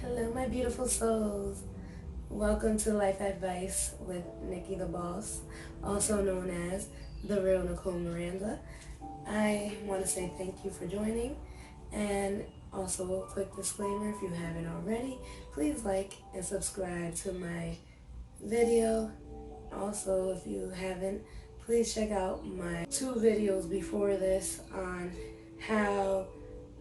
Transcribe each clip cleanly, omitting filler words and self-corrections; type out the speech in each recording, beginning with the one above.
Hello, my beautiful souls. Welcome to Life Advice with Nikki the Boss, also known as The Real Nicole Miranda. I want to say thank you for joining, and also a quick disclaimer, if you haven't already, please like and subscribe to my video. Also, if you haven't, please check out my 2 videos before this on how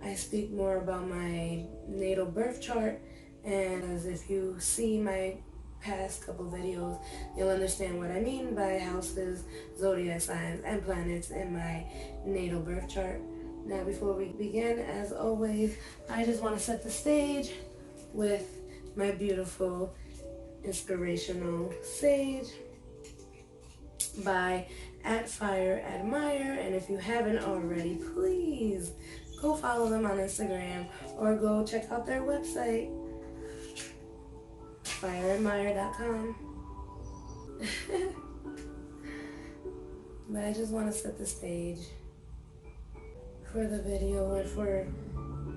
I speak more about my natal birth chart, and as if you see my past couple videos, you'll understand what I mean by houses, zodiac signs, and planets in my natal birth chart. Now, before we begin, as always, I just want to set the stage with my beautiful inspirational sage by @FireAdmire, and if you haven't already, please go follow them on Instagram or go check out their website, fireadmire.com. But I just want to set the stage for the video, and for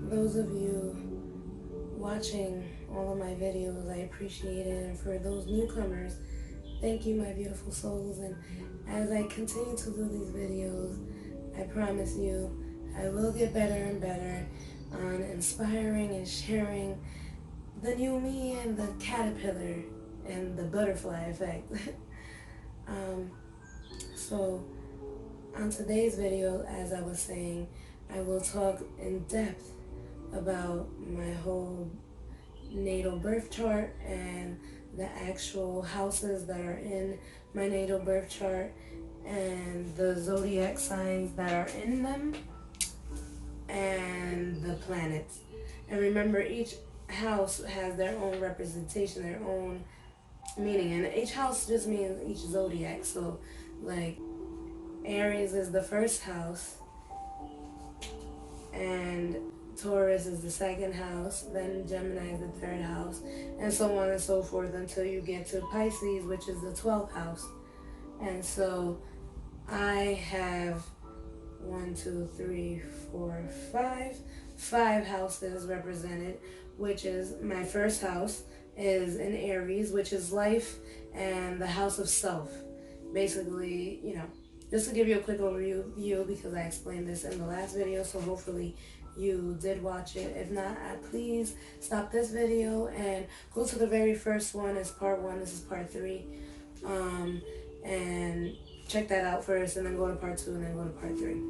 those of you watching all of my videos, I appreciate it, and for those newcomers, thank you, my beautiful souls. And as I continue to do these videos, I promise you I will get better and better on inspiring and sharing the new me and the caterpillar and the butterfly effect. So on today's video, as I was saying, I will talk in depth about my whole natal birth chart and the actual houses that are in my natal birth chart and the zodiac signs that are in them and the planets. And remember, each house has their own representation, their own meaning, and each house just means each zodiac. So like Aries is the first house, and Taurus is the second house, then Gemini is the third house, and so on and so forth until you get to Pisces, which is the 12th house. And so I have 5 houses represented, which is my first house is in Aries, which is life and the house of self. Basically, just to give you a quick overview, because I explained this in the last video, so hopefully you did watch it. If not, please stop this video and go to the very first one. It's part 1, this is part 3, and check that out first, and then go to part 2, and then go to part 3.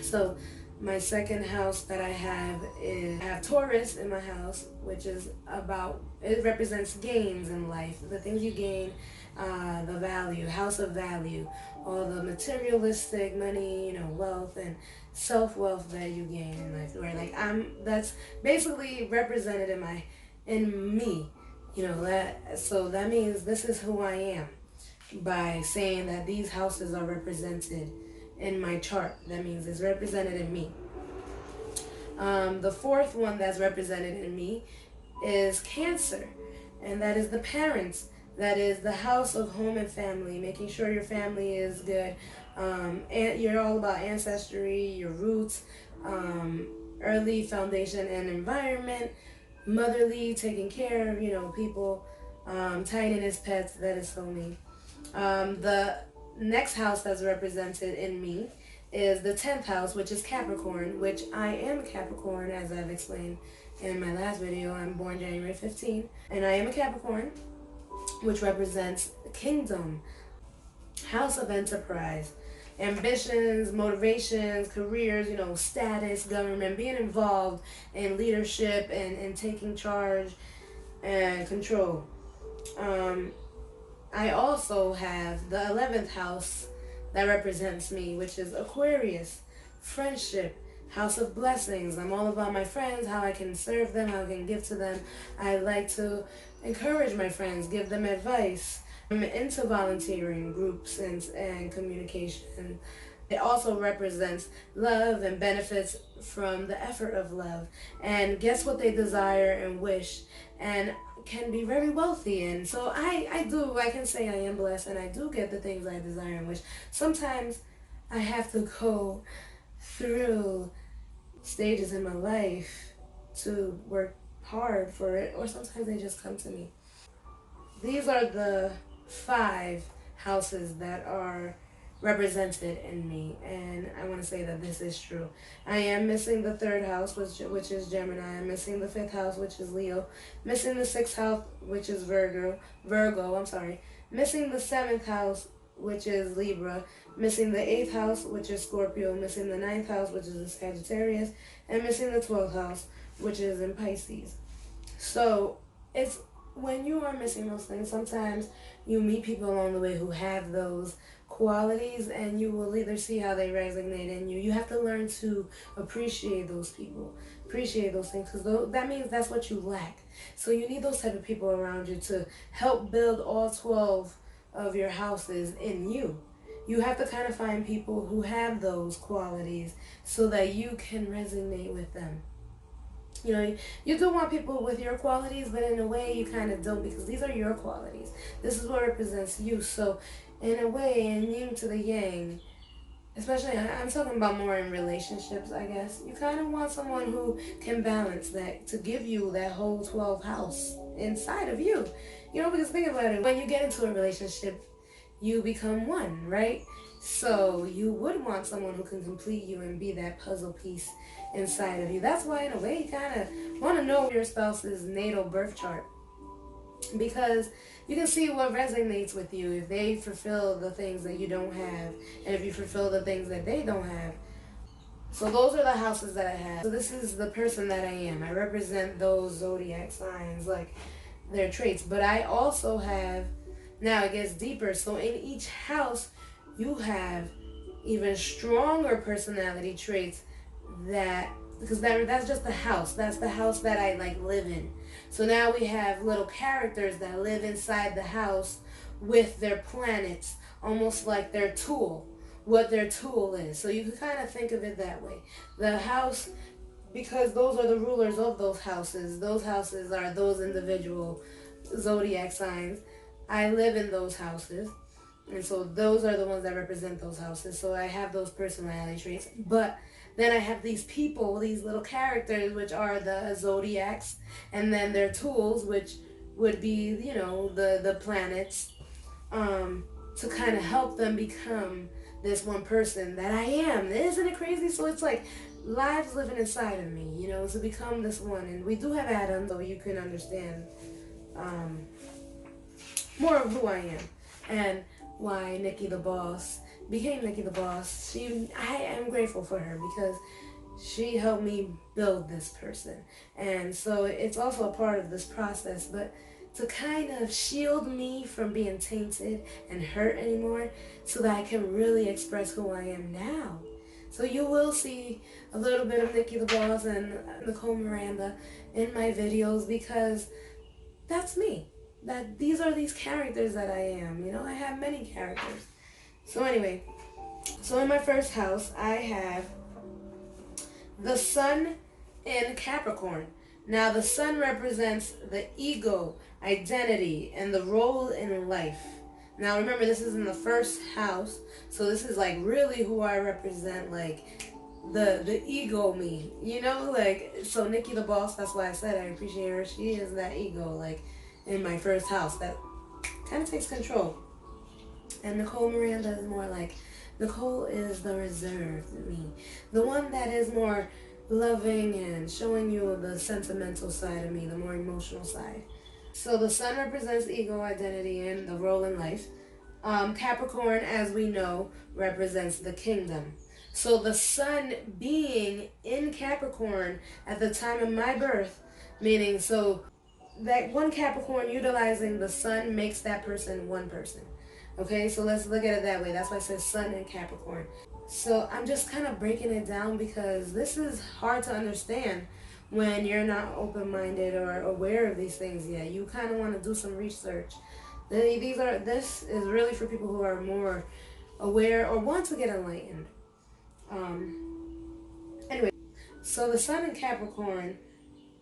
So my second house that I have Taurus in my house, which is it represents gains in life, the things you gain, the value, house of value, all the materialistic money, wealth and self-wealth that you gain in life, where that's basically represented in me, so that means this is who I am by saying that these houses are represented in my chart. That means it's represented in me. The fourth one that's represented in me is Cancer, and that is the parents. That is the house of home and family, making sure your family is good. And you're all about ancestry, your roots, early foundation and environment, motherly, taking care of, people, tidiness, pets. That is so me. The next house that's represented in me is the 10th house, which is Capricorn, which I am Capricorn, as I've explained in my last video. I'm born January 15th, and I am a Capricorn, which represents kingdom, house of enterprise, ambitions, motivations, careers, status, government, being involved in leadership and taking charge and control. I also have the 11th house that represents me, which is Aquarius, friendship, house of blessings. I'm all about my friends, how I can serve them, how I can give to them. I like to encourage my friends, give them advice. I'm into volunteering groups and communication. It also represents love and benefits from the effort of love, and gets what they desire and wish, and can be very wealthy. And so I can say I am blessed, and I do get the things I desire and wish. Sometimes I have to go through stages in my life to work hard for it, or sometimes they just come to me. These are the 5 houses that are represented in me, and I want to say that this is true. I am missing the 3rd house, which is Gemini. I'm missing the 5th house, which is Leo. Missing the 6th house, which is Virgo. I'm sorry. Missing the 7th house, which is Libra. Missing the 8th house, which is Scorpio. Missing the 9th house, which is the Sagittarius, and missing the 12th house, which is in Pisces. So it's when you are missing those things, sometimes you meet people along the way who have those qualities, and you will either see how they resonate in you. You have to learn to appreciate those people, appreciate those things, because that means that's what you lack. So you need those type of people around you to help build all 12 of your houses in you. You have to kind of find people who have those qualities so that you can resonate with them. You know, you do want people with your qualities, but in a way you kind of don't, because these are your qualities. This is what represents you. So in a way, in yin to the yang, especially I'm talking about more in relationships, I guess, you kind of want someone who can balance that, to give you that whole 12 house inside of you. You know, because think about it, when you get into a relationship, you become one, right? So you would want someone who can complete you and be that puzzle piece inside of you. That's why, in a way, you kind of want to know your spouse's natal birth chart, because you can see what resonates with you, if they fulfill the things that you don't have, and if you fulfill the things that they don't have. So those are the houses that I have. So this is the person that I am. I represent those zodiac signs, like their traits. But I also have, now it gets deeper. So in each house, you have even stronger personality traits, because that's just the house. That's the house that I live in. So now we have little characters that live inside the house with their planets, almost like their tool, what their tool is. So you can kind of think of it that way. The house, because those are the rulers of those houses. Those houses are those individual zodiac signs. I live in those houses. And so those are the ones that represent those houses. So I have those personality traits. But then I have these people, these little characters, which are the zodiacs, and then their tools, which would be, the planets, to kind of help them become this one person that I am. Isn't it crazy? So it's like lives living inside of me, to become this one. And we do have Adam, though you can understand more of who I am and why Nikki the Boss became Nikki the Boss. I am grateful for her, because she helped me build this person. And so it's also a part of this process, but to kind of shield me from being tainted and hurt anymore, so that I can really express who I am now. So you will see a little bit of Nikki the Boss and Nicole Miranda in my videos, because that's me. These are these characters that I am. I have many characters. So anyway, so in my first house, I have the Sun in Capricorn. Now the Sun represents the ego, identity, and the role in life. Now remember, this is in the first house, so this is really who I represent, the ego me, so Nikki the Boss, that's why I said I appreciate her. She is that ego, in my first house, that kind of takes control. And Nicole Miranda is more Nicole is the reserved me, the one that is more loving and showing you the sentimental side of me, the more emotional side. So the Sun represents ego, identity, and the role in life. Capricorn, as we know, represents the kingdom. So the Sun being in Capricorn at the time of my birth, meaning so that one Capricorn utilizing the Sun makes that person one person. Okay, so let's look at it that way. That's why I said Sun and Capricorn. So I'm just kind of breaking it down, because this is hard to understand when you're not open-minded or aware of these things yet. You kind of want to do some research. This is really for people who are more aware or want to get enlightened. Anyway, so the Sun in Capricorn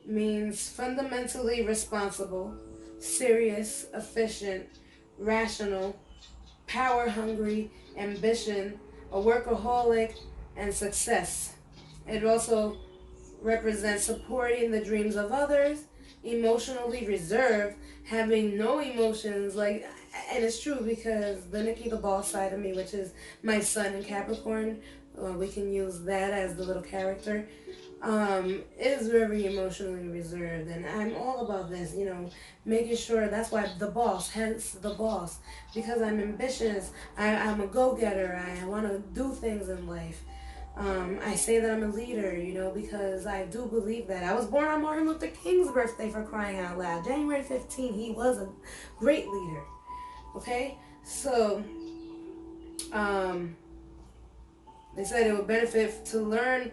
means fundamentally responsible, serious, efficient, rational, power-hungry, ambition, a workaholic, and success. It also represents supporting the dreams of others, emotionally reserved, having no emotions, like, and it's true because the Nikki the boss side of me, which is my sun in Capricorn, we can use that as the little character, is very emotionally reserved, and I'm all about this, making sure. That's why the boss, hence the boss, because I'm ambitious. I'm a go-getter. I want to do things in life. I say that I'm a leader, because I do believe that. I was born on Martin Luther King's birthday, for crying out loud. January 15th, he was a great leader. Okay? So, they said it would benefit to learn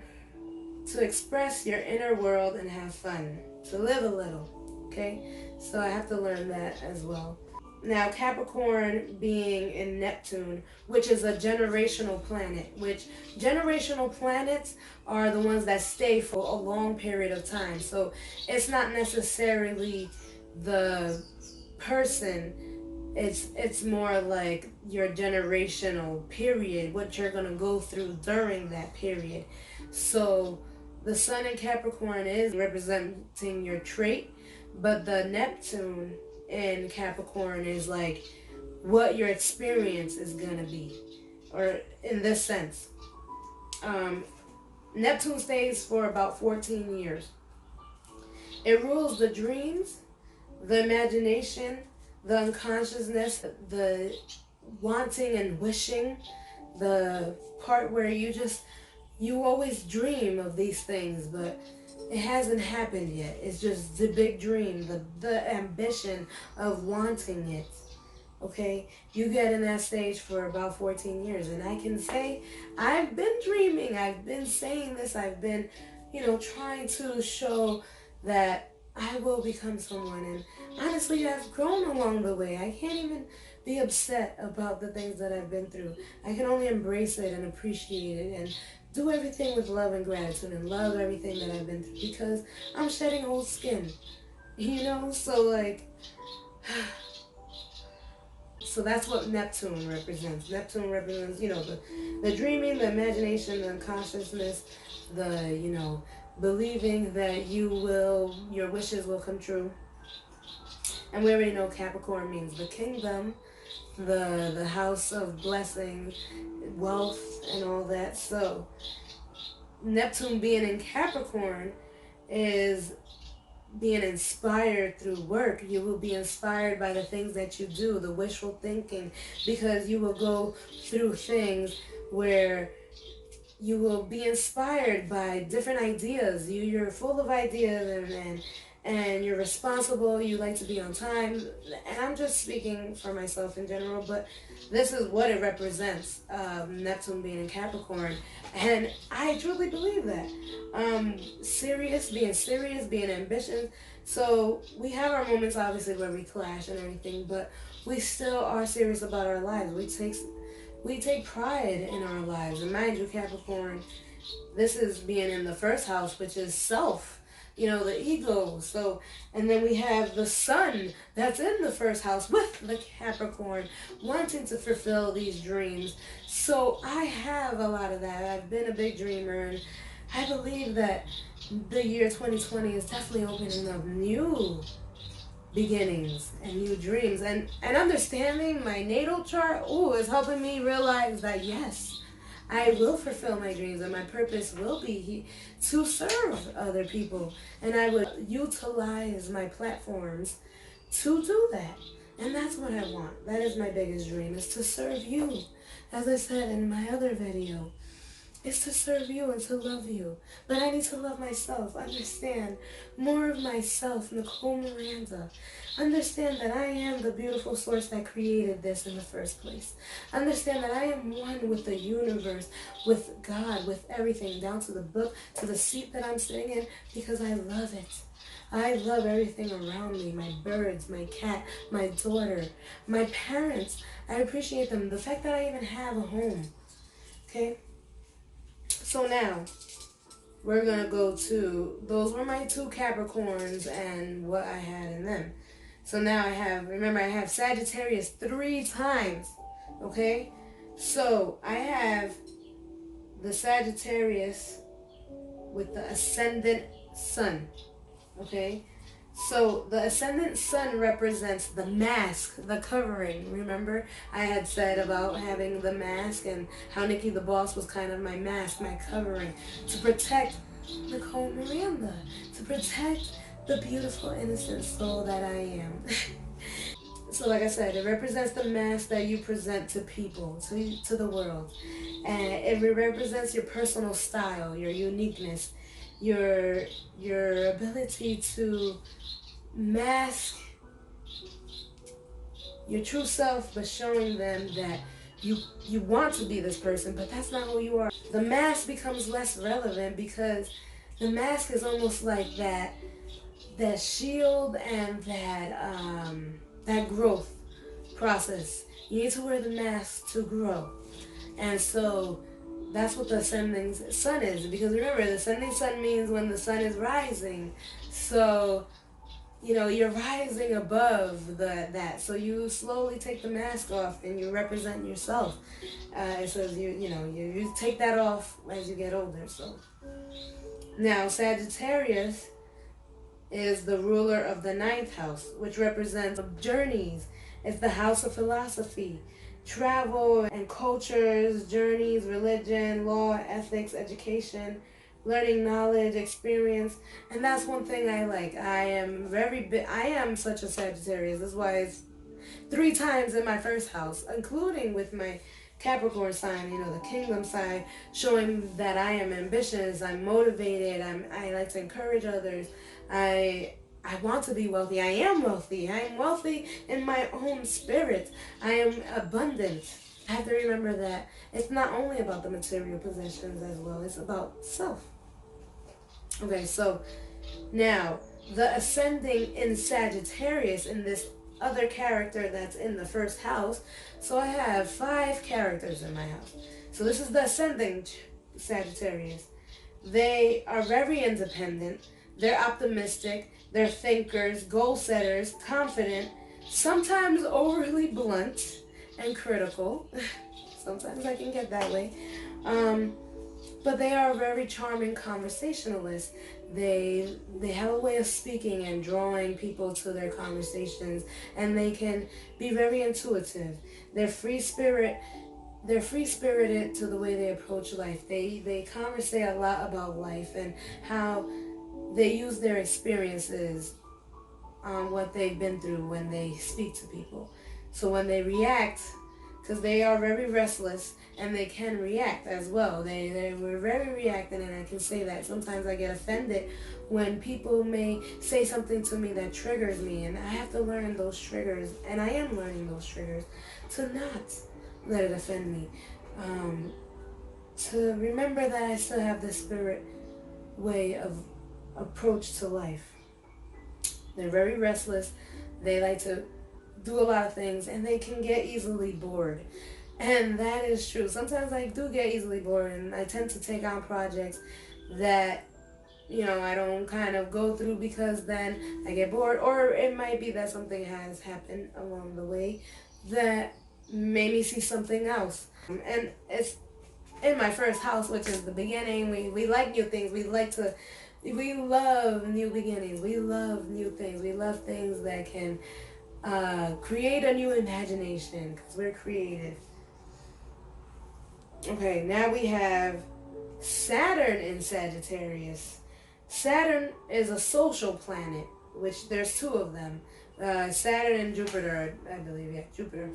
to express your inner world and have fun, to live a little. Okay? So I have to learn that as well. Now, Capricorn being in Neptune, which is a generational planet, which generational planets are the ones that stay for a long period of time. So it's not necessarily the person, it's more like your generational period, what you're going to go through during that period. So the Sun in Capricorn is representing your trait, but the Neptune in Capricorn is like what your experience is gonna be, or in this sense. Neptune stays for about 14 years. It rules the dreams, the imagination, the unconsciousness, the wanting and wishing, the part where you always dream of these things, but it hasn't happened yet. It's just the big dream, the ambition of wanting it. Okay? You get in that stage for about 14 years. And I can say, I've been dreaming. I've been saying this. I've been, trying to show that I will become someone. And honestly, I've grown along the way. I can't even be upset about the things that I've been through. I can only embrace it and appreciate it and do everything with love and gratitude and love everything that I've been through, because I'm shedding old skin, so like, so that's what Neptune represents. Neptune represents, the dreaming, the imagination, the unconsciousness, the, believing that your wishes will come true. And we already know Capricorn means the kingdom, the house of blessing, wealth, and all that. So Neptune being in Capricorn is being inspired through work. You will be inspired by the things that you do, the wishful thinking, because you will go through things where you will be inspired by different ideas. You're full of ideas, and you're responsible. You like to be on time. And I'm just speaking for myself in general, but this is what it represents, Neptune being in Capricorn. And I truly believe that. Being ambitious. So we have our moments, obviously, where we clash and everything, but we still are serious about our lives. We take pride in our lives. And mind you, Capricorn, this is being in the first house, which is self. The ego. So, and then we have the sun that's in the first house with the Capricorn, wanting to fulfill these dreams. So I have a lot of that. I've been a big dreamer, and I believe that the year 2020 is definitely opening up new beginnings and new dreams. And understanding my natal chart, is helping me realize that, yes, I will fulfill my dreams, and my purpose will be to serve other people. And I would utilize my platforms to do that. And that's what I want. That is my biggest dream, is to serve you. As I said in my other video, is to serve you and to love you. But I need to love myself. Understand more of myself, Nicole Miranda. Understand that I am the beautiful source that created this in the first place. Understand that I am one with the universe, with God, with everything, down to the book, to the seat that I'm sitting in, because I love it. I love everything around me, my birds, my cat, my daughter, my parents. I appreciate them. The fact that I even have a home. Okay? So now, we're going to go to, those were my two Capricorns and what I had in them. So now I have Sagittarius 3 times, okay? So I have the Sagittarius with the ascendant sun. Okay? So the ascendant sun represents the mask, the covering. Remember, I had said about having the mask and how Nikki the Boss was kind of my mask, my covering, to protect Nicole Miranda, to protect the beautiful, innocent soul that I am. So like I said, it represents the mask that you present to people, to the world. And it represents your personal style, your uniqueness, your ability to mask your true self, but showing them that you want to be this person, but that's not who you are. The mask becomes less relevant because the mask is almost like that shield and that growth process. You need to wear the mask to grow. And so that's what the ascending sun is. Because remember, the ascending sun means when the sun is rising. So, you're rising above that. So you slowly take the mask off and you represent yourself. It says you take that off as you get older. So now Sagittarius is the ruler of the ninth house, which represents journeys. It's the house of philosophy, travel and cultures, journeys, religion, law, ethics, education, learning knowledge, experience. And that's one thing I like. I am such a Sagittarius. That's why it's 3 times in my first house, including with my Capricorn sign, the kingdom side, showing that I am ambitious, I'm motivated, I like to encourage others. I want to be wealthy. I am wealthy. I am wealthy in my own spirit. I am abundant. I have to remember that it's not only about the material possessions as well. It's about self. Okay, so now the ascending in Sagittarius, in this other character that's in the first house. So I have 5 characters in my house. So this is the ascending Sagittarius. They are very independent. They're optimistic. They're thinkers, goal setters, confident, sometimes overly blunt and critical. Sometimes I can get that way. But they are very charming conversationalists. They have a way of speaking and drawing people to their conversations, and they can be very intuitive. They're free-spirited to the way they approach life. They conversate a lot about life and how they use their experiences on what they've been through when they speak to people. So when they react, because they are very restless and they can react as well. They were very reactant, and I can say that. Sometimes I get offended when people may say something to me that triggers me, and I have to learn those triggers, and I am learning those triggers, to not let it offend me. To remember that I still have this spirit way of approach to life. They're very restless. They like to do a lot of things, and they can get easily bored. And that is true. Sometimes I do get easily bored, and I tend to take on projects that, I don't kind of go through because then I get bored. Or it might be that something has happened along the way that made me see something else. And it's in my first house, which is the beginning. We like new things. We love new beginnings. We love new things. We love things that can create a new imagination, because we're creative. Okay, now we have Saturn in Sagittarius. Saturn is a social planet, which there's 2 of them. Saturn and Jupiter, I believe, yeah, Jupiter.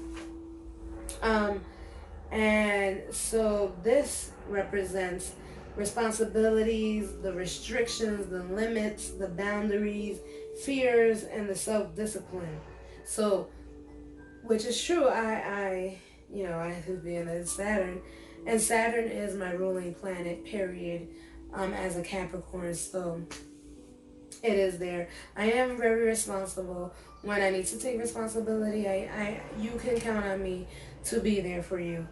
And so this represents responsibilities, the restrictions, the limits, the boundaries, fears, and the self-discipline. So, which is true, I have been in Saturn, and Saturn is my ruling planet, period, as a Capricorn, so it is there. I am very responsible. When I need to take responsibility, you can count on me to be there for you.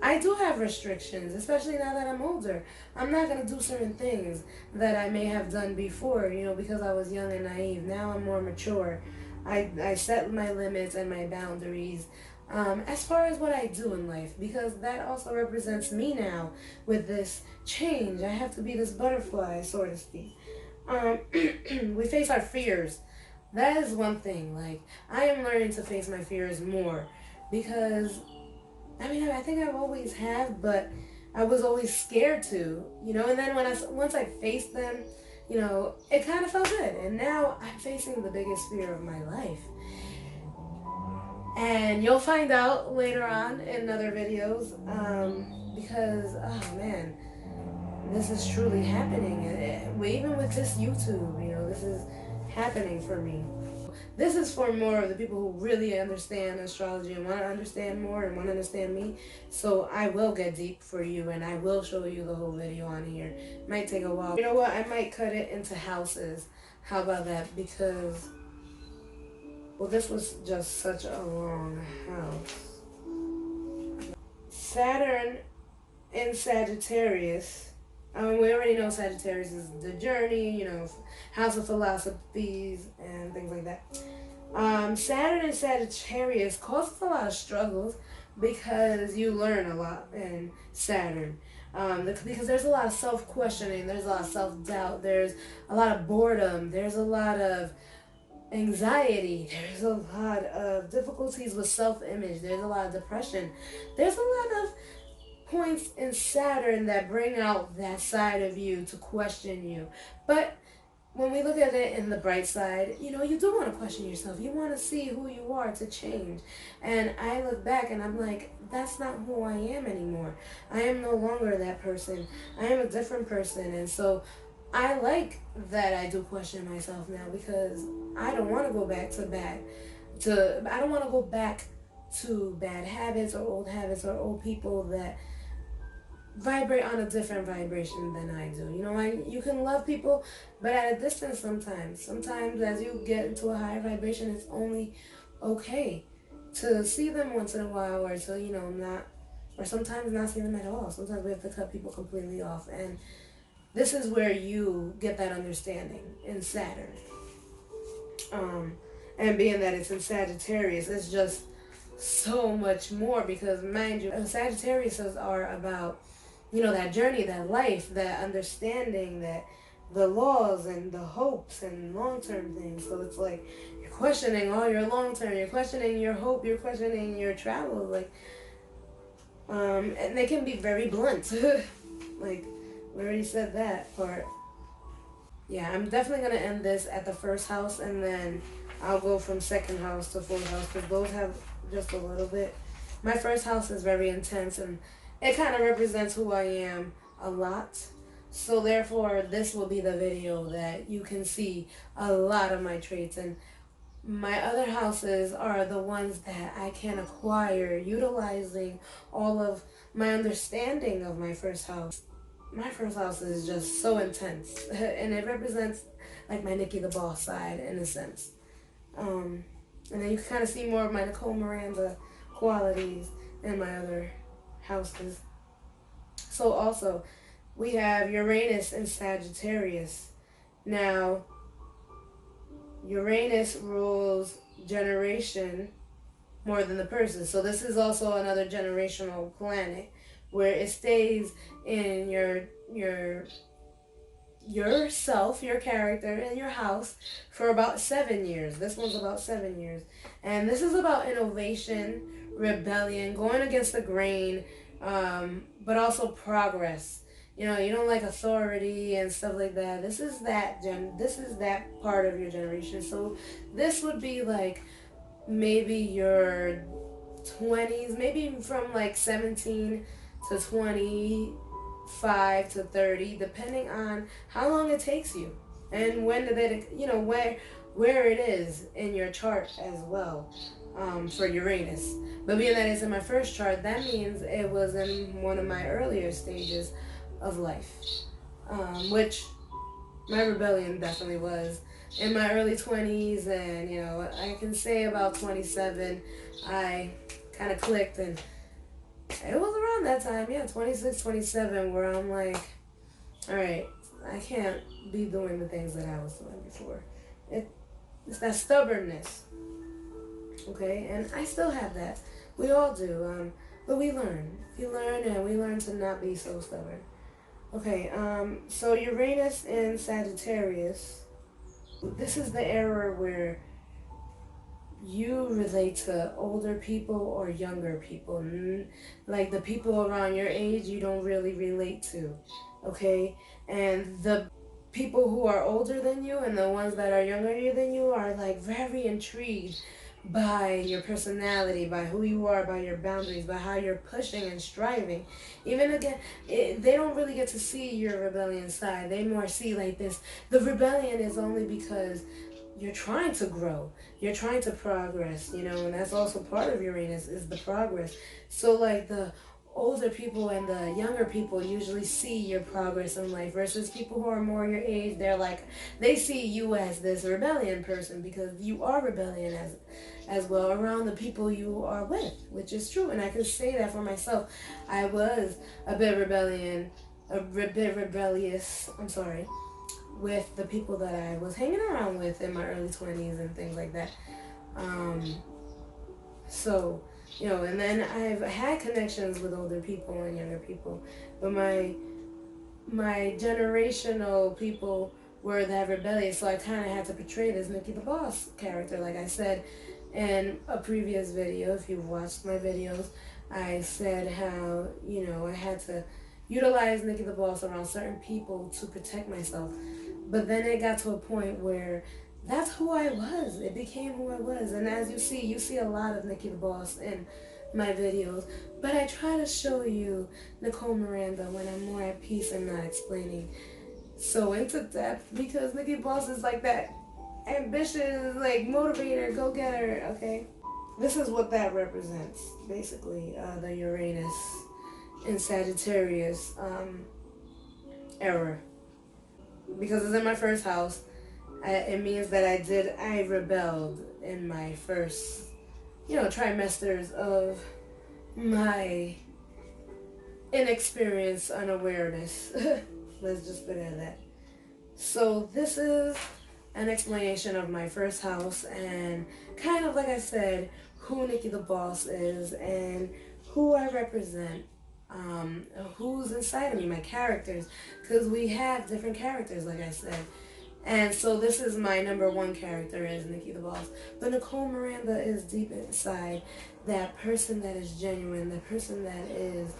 I do have restrictions, especially now that I'm older. I'm not going to do certain things that I may have done before, because I was young and naive. Now I'm more mature. I set my limits and my boundaries. as far as what I do in life, because that also represents me now with this change. I have to be this butterfly, so to speak. We face our fears. That is one thing. Like, I am learning to face my fears more because, I mean, I think I've always have, but I was always scared to, and then once I faced them, it kind of felt good. And now I'm facing the biggest fear of my life. And you'll find out later on in other videos, because, oh man, this is truly happening. Even with this YouTube, this is happening for me. This is for more of the people who really understand astrology and want to understand more and want to understand me. So I will get deep for you, and I will show you the whole video on here. It might take a while. You know what? I might cut it into houses. How about that? Because, well, this was just such a long house. Saturn in Sagittarius. We already know Sagittarius is the journey, house of philosophies and things like that. Saturn in Sagittarius causes a lot of struggles because you learn a lot in Saturn. Because there's a lot of self-questioning, there's a lot of self-doubt, there's a lot of boredom, there's a lot of anxiety, there's a lot of difficulties with self-image, there's a lot of depression, there's a lot of points in Saturn that bring out that side of you to question you. But when we look at it in the bright side, you do want to question yourself. You want to see who you are to change. And I look back and I'm like, that's not who I am anymore. I am no longer that person. I am a different person. And so I like that I do question myself now, because I don't want to go back I don't want to go back to bad habits or old people that vibrate on a different vibration than I do. You can love people, but at a distance sometimes. Sometimes as you get into a higher vibration, it's only okay to see them once in a while, or to, or sometimes not see them at all. Sometimes we have to cut people completely off. And this is where you get that understanding in Saturn. And being that it's in Sagittarius, it's just so much more, because mind you, Sagittarius are about that journey, that life, that understanding, that the laws and the hopes and long-term things. So it's like you're questioning all your long-term, you're questioning your hope, you're questioning your travel, and they can be very blunt. Like, we already said that part. Yeah, I'm definitely going to end this at the first house, and then I'll go from second house to fourth house, because those have just a little bit. My first house is very intense, and it kind of represents who I am a lot. So therefore, this will be the video that you can see a lot of my traits. And my other houses are the ones that I can acquire utilizing all of my understanding of my first house. My first house is just so intense, and it represents like my Nikki the Boss side in a sense. And then you can kind of see more of my Nicole Miranda qualities in my other houses. So also, we have Uranus in Sagittarius. Now, Uranus rules generation more than the person. So this is also another generational planet where it stays in yourself, your character, and your house for about 7 years. This one's about 7 years. And this is about innovation, rebellion, going against the grain, but also progress. You don't like authority and stuff like that. This is that part of your generation. So this would be like maybe your 20s, maybe from like 17 to 25 to 30, depending on how long it takes you and when did it, where it is in your chart as well. For Uranus. But being that it's in my first chart, that means it was in one of my earlier stages of life, which my rebellion definitely was in my early 20s, and I can say about 27 I kind of clicked, and it was around that time, 26, 27, where I'm like, all right, I can't be doing the things that I was doing before. It's that stubbornness. Okay, and I still have that We all do. But we learn. We learn, and we learn to not be so stubborn. Okay, so Uranus in Sagittarius. This is the era where you relate to older people or younger people. Like the people around your age, you don't really relate to. Okay? And the people who are older than you and the ones that are younger than you are like very intrigued by your personality, by who you are, by your boundaries, by how you're pushing and striving. Even again, they don't really get to see your rebellion side. They more see like this. The rebellion is only because you're trying to grow, you're trying to progress, you know, and that's also part of Uranus is the progress. So like the older people and the younger people usually see your progress in life versus people who are more your age. They're like, they see you as this rebellion person because you are rebellion as well around the people you are with, which is true. And I can say that for myself. I was a bit rebellious, I'm sorry, with the people that I was hanging around with in my early 20s and things like that. So, you know, and then I've had connections with older people and younger people, but my generational people were that rebellious, so I kind of had to portray this Nikki the Boss character. Like I said in a previous video, if you've watched my videos, I said how, you know, I had to utilize Nikki the Boss around certain people to protect myself. But then it got to a point where that's who I was. It became who I was. And as you see a lot of Nikki the Boss in my videos. But I try to show you Nicole Miranda when I'm more at peace and not explaining so into depth, because Nikki Boss is like that ambitious, like motivator, go-getter, okay? This is what that represents, basically, the Uranus in Sagittarius era. Because it's in my first house, it means that I rebelled in my first, you know, trimesters of my inexperience, unawareness. Let's just put it at that. So this is an explanation of my first house and kind of, like I said, who Nikki the Boss is and who I represent. Who's inside of me, my characters, because we have different characters, like I said. And so this is my number one character is Nikki the Boss. But Nicole Miranda is deep inside, that person that is genuine, the person that is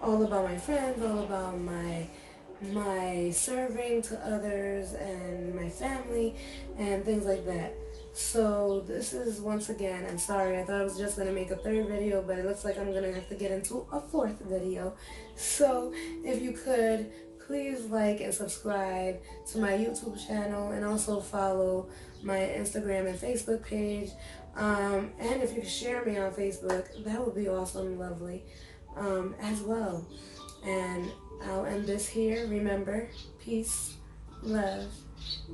all about my friends, all about my serving to others and my family and things like that. So this is, once again, I'm sorry, I thought I was just going to make a third video, but it looks like I'm going to have to get into a fourth video. So if you could, please like and subscribe to my YouTube channel and also follow my Instagram and Facebook page. And if you could share me on Facebook, that would be awesome, lovely, as well. And I'll end this here. Remember, peace, love,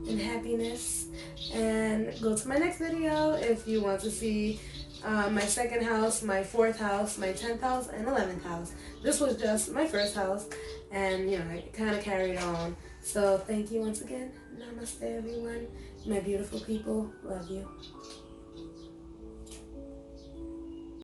and happiness. And go to my next video if you want to see my second house, my fourth house, my 10th house, and 11th house. This was just my first house, and you know, it kind of carried on. So thank you once again. Namaste, everyone. My beautiful people. Love you.